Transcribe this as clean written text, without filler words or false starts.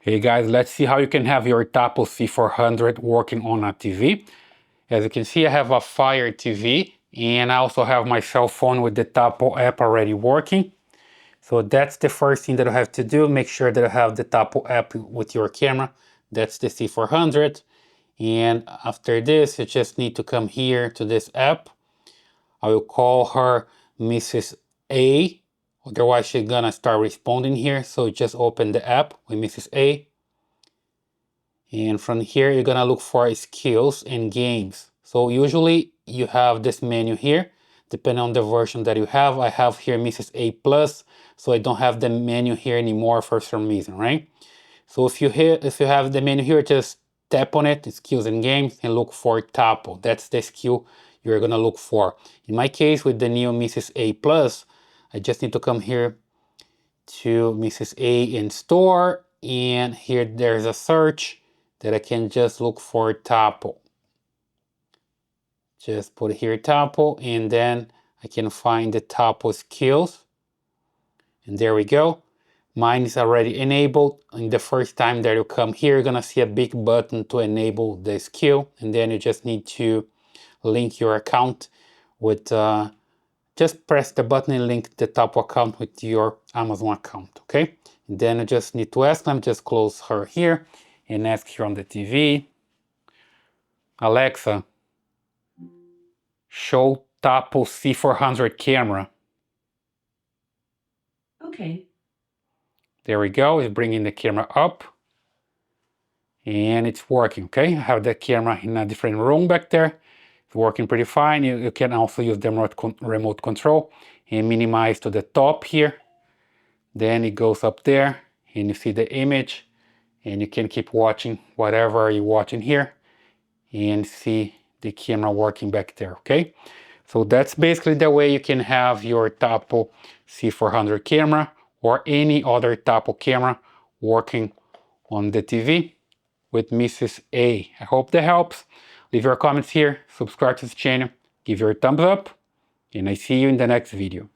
Hey guys, let's see how you can have your Tapo C400 working on a TV. As you can see, I have a Fire TV and I also have my cell phone with the Tapo app already working. So that's the first thing that you have to do. Make sure that you have the Tapo app with your camera. That's the C400. And after this, you just need to come here to this app. I will call her Mrs. A. Otherwise, she's gonna start responding here. So just open the app with Mrs. A. And from here, you're gonna look for skills and games. So usually you have this menu here, depending on the version that you have. I have here Mrs. A plus, so I don't have the menu here anymore for some reason, right? So if you have the menu here, just tap on it, skills and games, and look for Tapo. That's the skill you're gonna look for. In my case, with the new Mrs. A plus, I just need to come here to Mrs. A in store, and here there's a search that I can just look for Tapo. Just put here Tapo, and then I can find the Tapo skills. And there we go. Mine is already enabled. And the first time that you come here, you're gonna see a big button to enable the skill. And then you just need to link your account with, just press the button and link the Tapo account with your Amazon account, okay? And then you just need to ask them, just close her here and ask here on the TV, Alexa, show Tapo C400 camera. Okay. There we go, it's bringing the camera up. And it's working, okay? I have the camera in a different room back there. It's working pretty fine. You can also use the remote control and minimize to the top here. Then it goes up there and you see the image and you can keep watching whatever you're watching here and see the camera working back there, okay? So that's basically the way you can have your Tapo C400 camera or any other Tapo camera working on the TV with Mrs. A. I hope that helps. Leave your comments here, subscribe to this channel, give your thumbs up, and I see you in the next video.